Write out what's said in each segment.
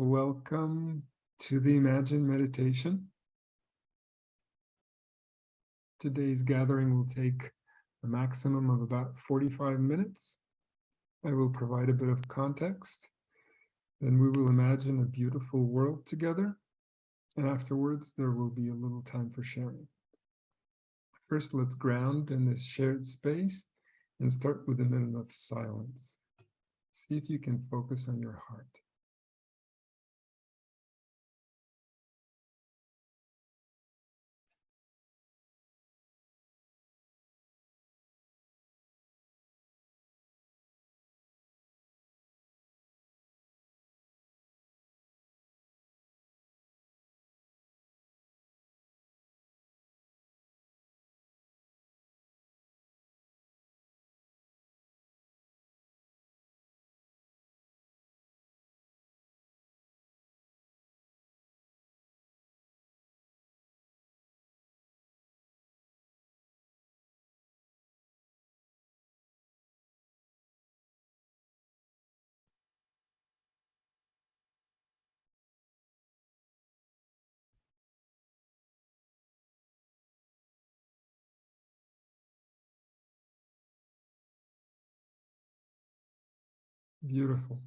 Welcome to the Imagine Meditation. Today's gathering will take a maximum of about 45 minutes. I will provide a bit of context. Then we will imagine a beautiful world together. And afterwards, there will be a little time for sharing. First, let's ground in this shared space and start with a minute of silence. See if you can focus on your heart. Beautiful.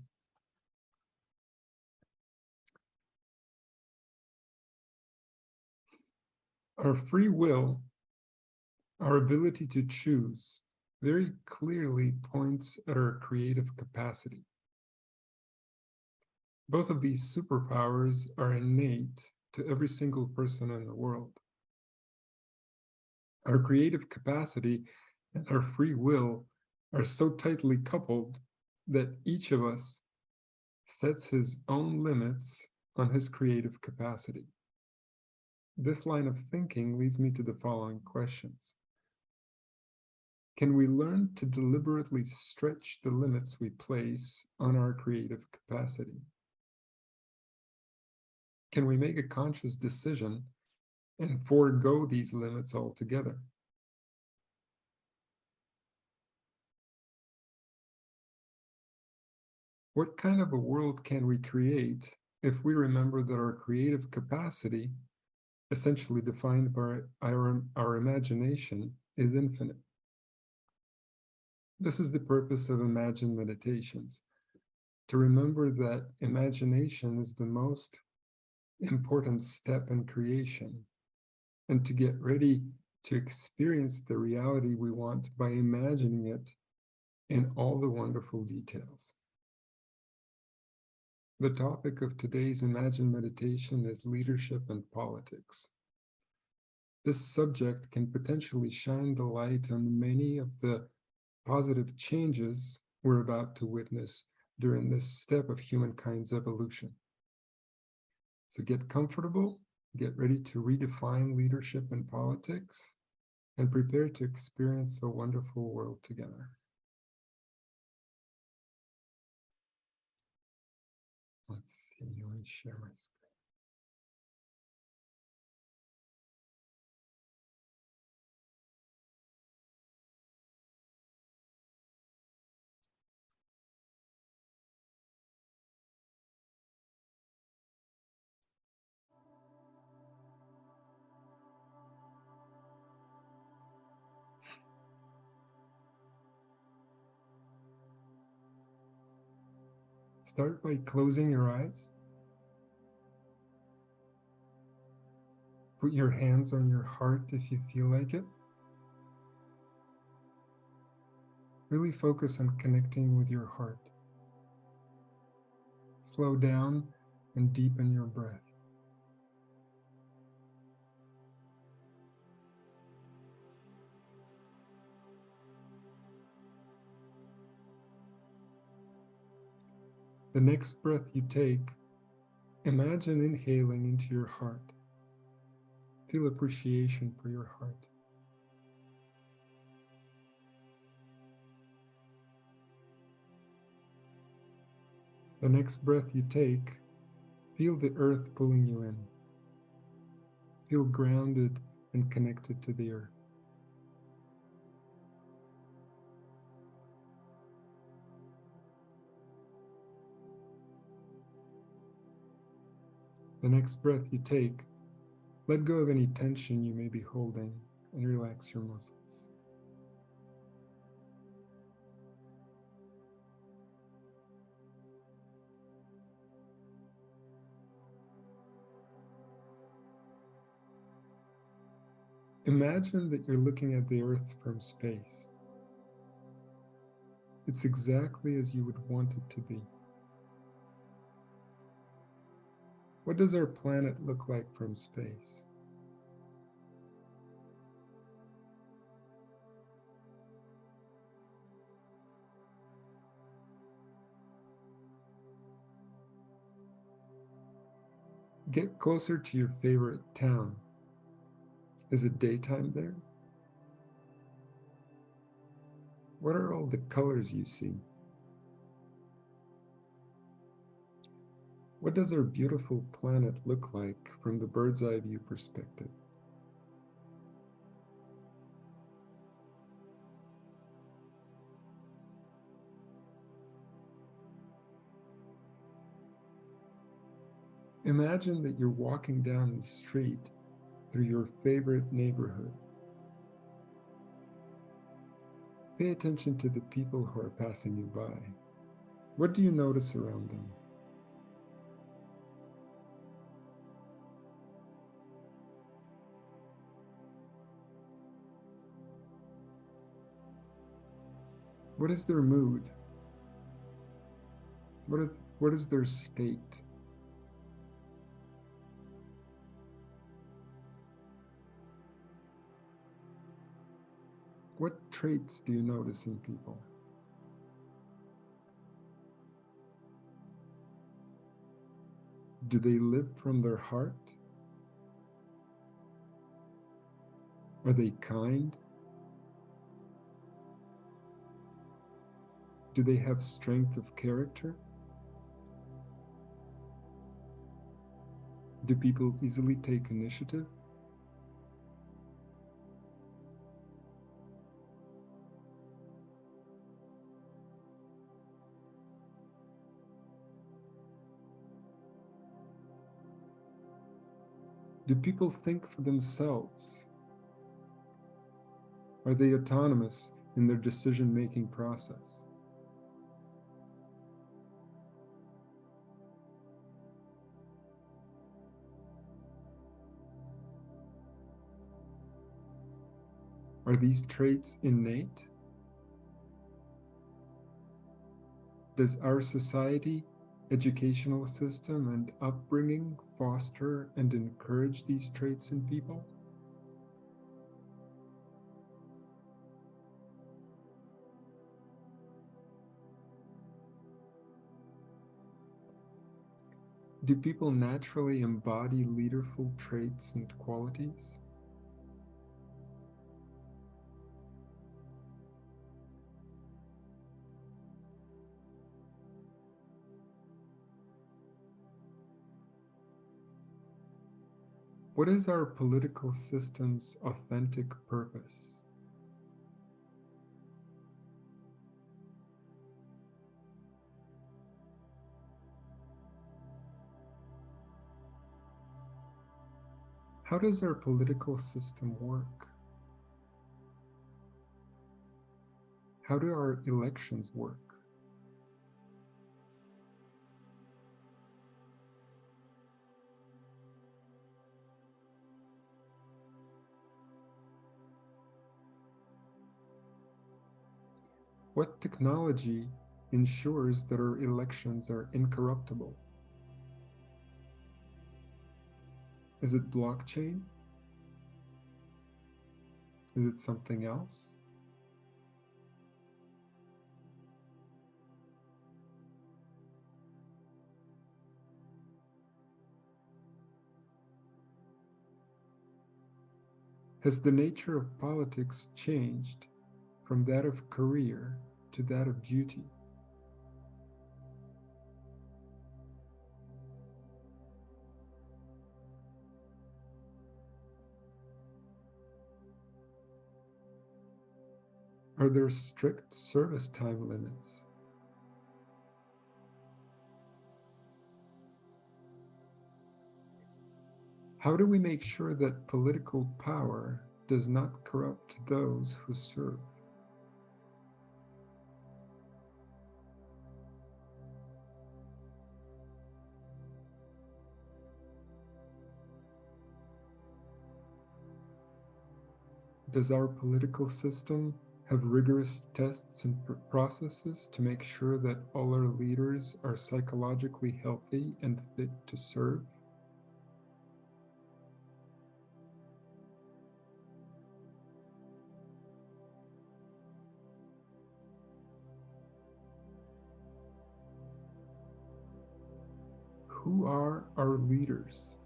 Our free will, our ability to choose, very clearly points at our creative capacity. Both of these superpowers are innate to every single person in the world. Our creative capacity and our free will are so tightly coupled that each of us sets his own limits on his creative capacity. This line of thinking leads me to the following questions. Can we learn to deliberately stretch the limits we place on our creative capacity? Can we make a conscious decision and forego these limits altogether? What kind of a world can we create if we remember that our creative capacity, essentially defined by our imagination, is infinite? This is the purpose of Imagine Meditations, to remember that imagination is the most important step in creation, and to get ready to experience the reality we want by imagining it in all the wonderful details. The topic of today's Imagine Meditation is leadership and politics. This subject can potentially shine the light on many of the positive changes we're about to witness during this step of humankind's evolution. So get comfortable, get ready to redefine leadership and politics, and prepare to experience a wonderful world together. Let's see, let me share my screen. Start by closing your eyes. Put your hands on your heart if you feel like it. Really focus on connecting with your heart. Slow down and deepen your breath. The next breath you take, imagine inhaling into your heart. Feel appreciation for your heart. The next breath you take, feel the earth pulling you in. Feel grounded and connected to the earth. The next breath you take, let go of any tension you may be holding and relax your muscles. Imagine that you're looking at the Earth from space. It's exactly as you would want it to be. What does our planet look like from space? Get closer to your favorite town. Is it daytime there? What are all the colors you see? What does our beautiful planet look like from the bird's eye view perspective? Imagine that you're walking down the street through your favorite neighborhood. Pay attention to the people who are passing you by. What do you notice around them? What is their mood? What is their state? What traits do you notice in people? Do they live from their heart? Are they kind? Do they have strength of character? Do people easily take initiative? Do people think for themselves? Are they autonomous in their decision-making process? Are these traits innate? Does our society, educational system, and upbringing foster and encourage these traits in people? Do people naturally embody leaderful traits and qualities? What is our political system's authentic purpose? How does our political system work? How do our elections work? What technology ensures that our elections are incorruptible? Is it blockchain? Is it something else? Has the nature of politics changed from that of career to that of duty? Are there strict service time limits? How do we make sure that political power does not corrupt those who serve? Does our political system have rigorous tests and processes to make sure that all our leaders are psychologically healthy and fit to serve? Who are our leaders?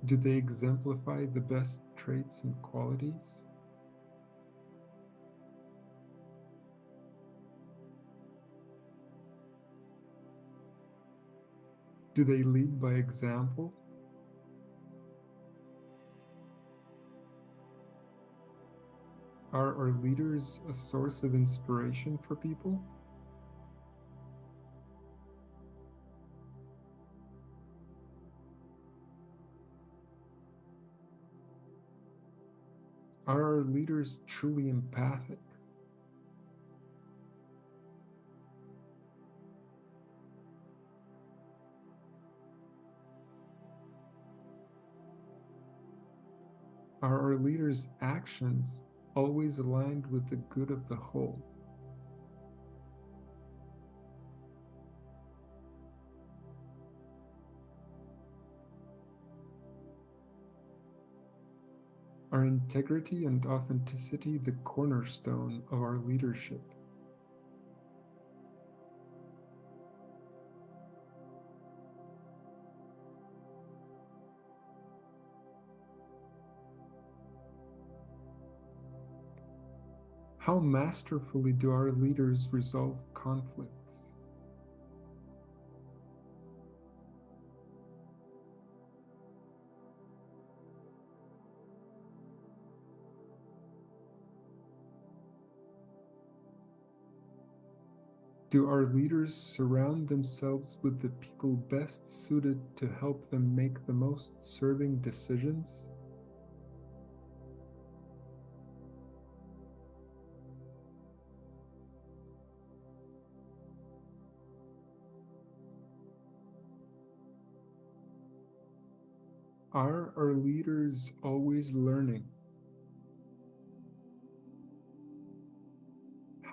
Do they exemplify the best traits and qualities? Do they lead by example? Are our leaders a source of inspiration for people? Are our leaders truly empathic? Are our leaders' actions always aligned with the good of the whole? Are integrity and authenticity the cornerstone of our leadership? How masterfully do our leaders resolve conflicts? Do our leaders surround themselves with the people best suited to help them make the most serving decisions? Are our leaders always learning?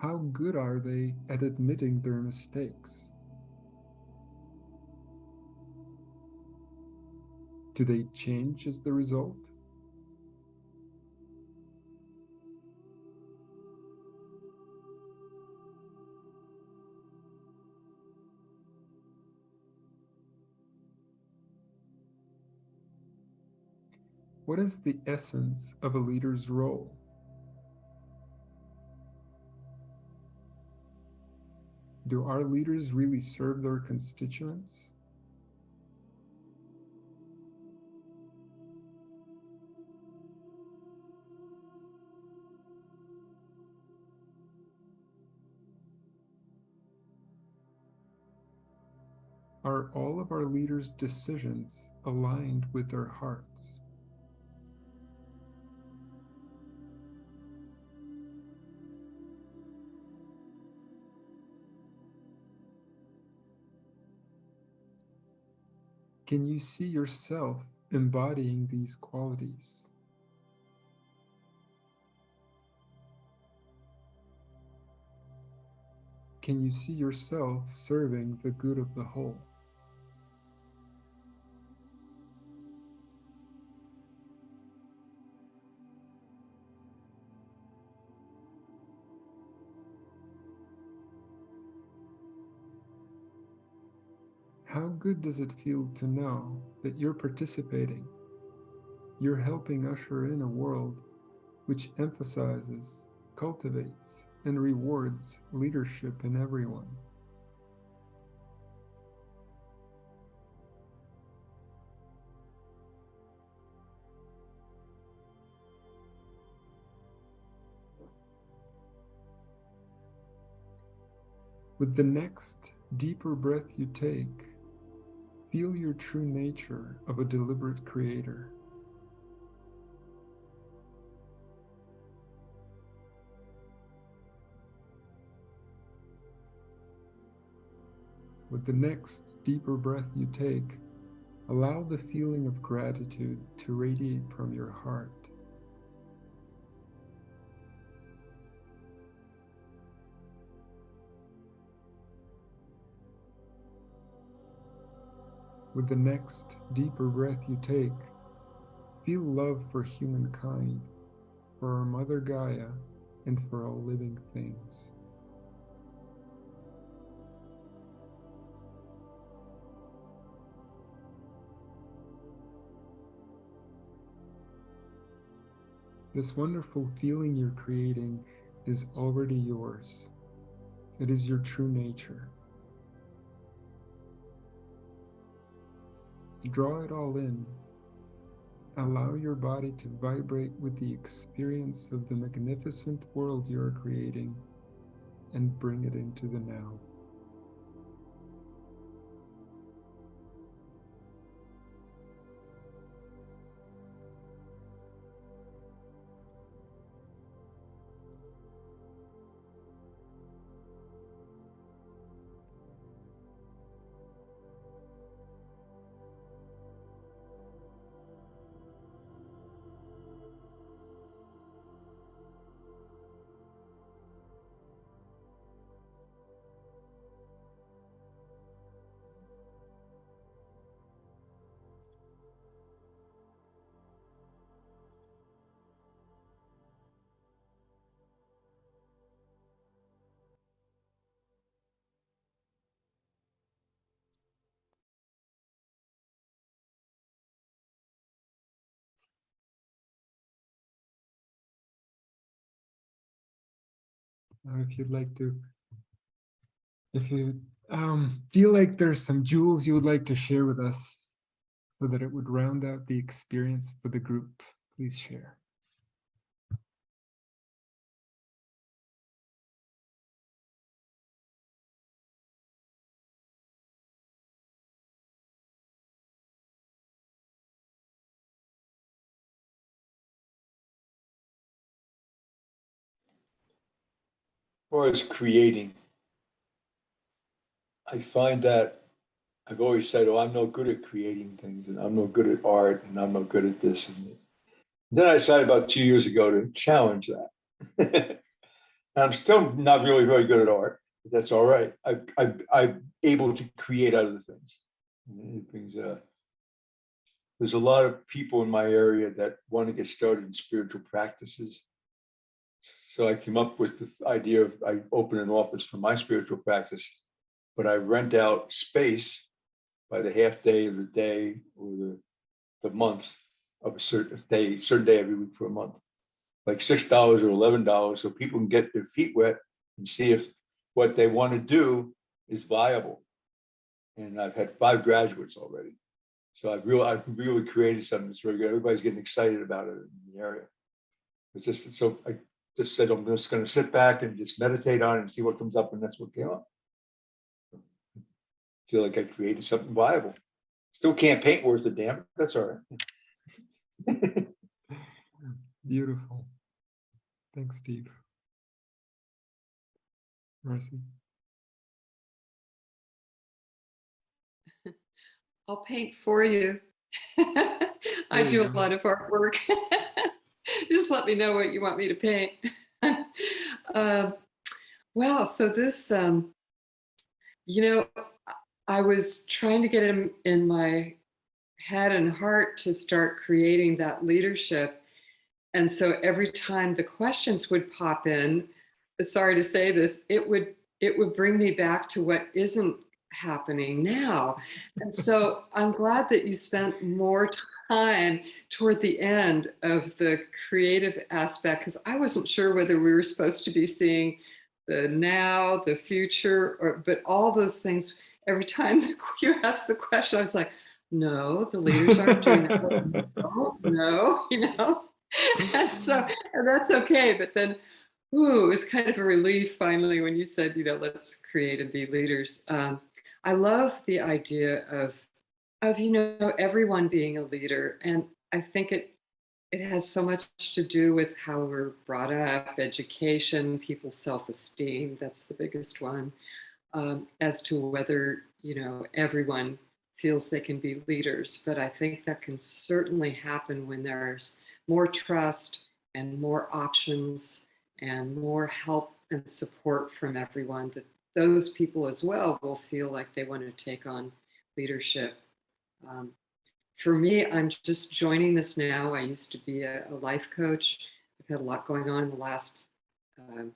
How good are they at admitting their mistakes? Do they change as the result? What is the essence of a leader's role? Do our leaders really serve their constituents? Are all of our leaders' decisions aligned with their hearts? Can you see yourself embodying these qualities? Can you see yourself serving the good of the whole? How good does it feel to know that you're participating? You're helping usher in a world which emphasizes, cultivates, and rewards leadership in everyone. With the next deeper breath you take, Feel your true nature of a deliberate creator. With the next deeper breath you take, allow the feeling of gratitude to radiate from your heart. With the next deeper breath you take, feel love for humankind, for our Mother Gaia, and for all living things. This wonderful feeling you're creating is already yours. It is your true nature. Draw it all in. Allow your body to vibrate with the experience of the magnificent world you are creating and bring it into the now. Now, if you feel like there's some jewels you would like to share with us so that it would round out the experience for the group, please share. Or as creating, I find that I've always said, oh, I'm no good at creating things, and I'm no good at art, and I'm no good at this. And then I decided about 2 years ago to challenge that. I'm still not really very good at art, but that's all right. I'm able to create other things. It brings there's a lot of people in my area that want to get started in spiritual practices. So I came up with the idea of I open an office for my spiritual practice, but I rent out space by the half day of the day or the month of a certain day every week for a month, like $6 or $11, so people can get their feet wet and see if what they want to do is viable. And I've had 5 graduates already. So I've really created something that's very good. Everybody's getting excited about it in the area. It's just so I just said I'm just going to sit back and just meditate on it and see what comes up, and that's what came up. I feel like I created something viable. Still can't paint worth a damn. That's all right. Beautiful. Thanks, Steve. Mercy. I'll paint for you. I do a lot of artwork. Just let me know what you want me to paint. Well, so this, I was trying to get him in my head and heart to start creating that leadership. And so every time the questions would pop in, sorry to say this, it would bring me back to what isn't happening now. And so I'm glad that you spent more time toward the end of the creative aspect, because I wasn't sure whether we were supposed to be seeing the now, the future, but all those things. Every time you asked the question, I was like, no, the leaders aren't doing that. No, and that's okay. But then, it was kind of a relief finally when you said, let's create and be leaders. I love the idea of of, everyone being a leader. And I think it has so much to do with how we're brought up, education, people's self-esteem. That's the biggest one, as to whether, everyone feels they can be leaders. But I think that can certainly happen when there's more trust and more options and more help and support from everyone, that those people as well will feel like they want to take on leadership. Um, for me, I'm just joining this now. I used to be a life coach. I've had a lot going on in the last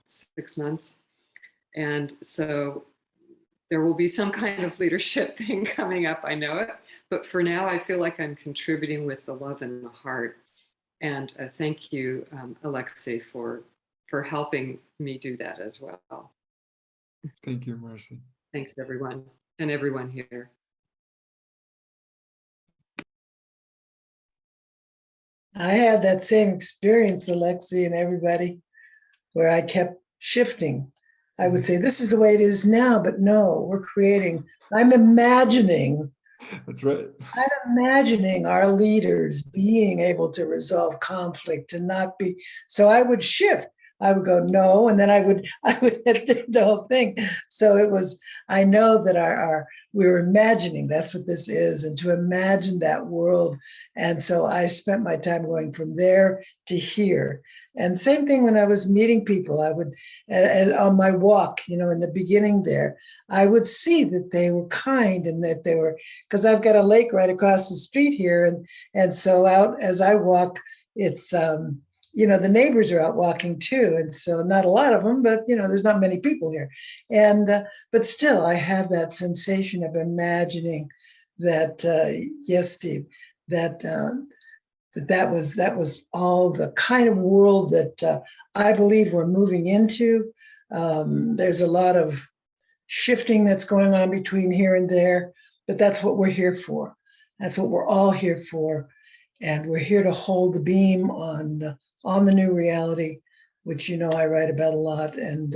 6 months. And so there will be some kind of leadership thing coming up. I know it. But for now, I feel like I'm contributing with the love and the heart. And thank you, Alexei, for helping me do that as well. Thank you, Marcy. Thanks, everyone, and everyone here. I had that same experience, Alexei, and everybody, where I kept shifting. I would say, this is the way it is now, but no, we're creating. I'm imagining. That's right. I'm imagining our leaders being able to resolve conflict and not be. So I would shift. I would go no, and then I would hit the whole thing. So it was. I know that we were imagining. That's what this is, and to imagine that world. And so I spent my time going from there to here. And same thing when I was meeting people. I would, on my walk, in the beginning there, I would see that they were kind and that they were, because I've got a lake right across the street here, and so out as I walk, it's the neighbors are out walking too, and so not a lot of them, but there's not many people here, and but still I have that sensation of imagining that yes, Steve, that that was all the kind of world that I believe we're moving into. There's a lot of shifting that's going on between here and there, but that's what we're here for. That's what we're all here for, and we're here to hold the beam on the new reality, which I write about a lot. And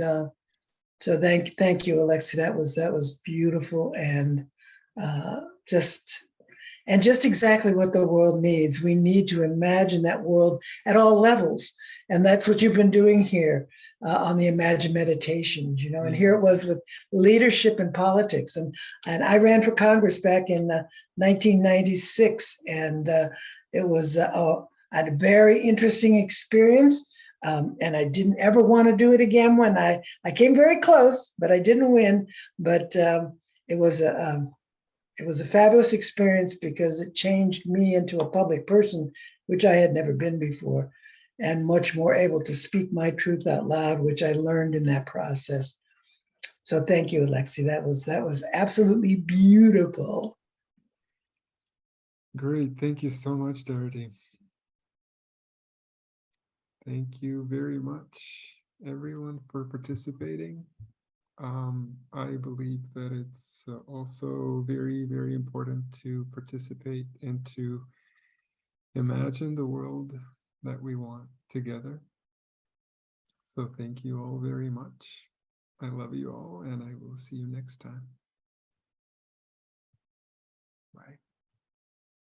so thank you, Alexei. That was beautiful, and just exactly what the world needs. We need to imagine that world at all levels, and that's what you've been doing here on the Imagine Meditations. And here it was with leadership and politics, and I ran for Congress back in 1996, and it was I had a very interesting experience, and I didn't ever want to do it again. When I came very close, but I didn't win. But it was a fabulous experience because it changed me into a public person, which I had never been before, and much more able to speak my truth out loud, which I learned in that process. So thank you, Alexei. That was absolutely beautiful. Great. Thank you so much, Dorothy. Thank you very much, everyone, for participating. I believe that it's also very, very important to participate and to imagine the world that we want together. So thank you all very much. I love you all, and I will see you next time.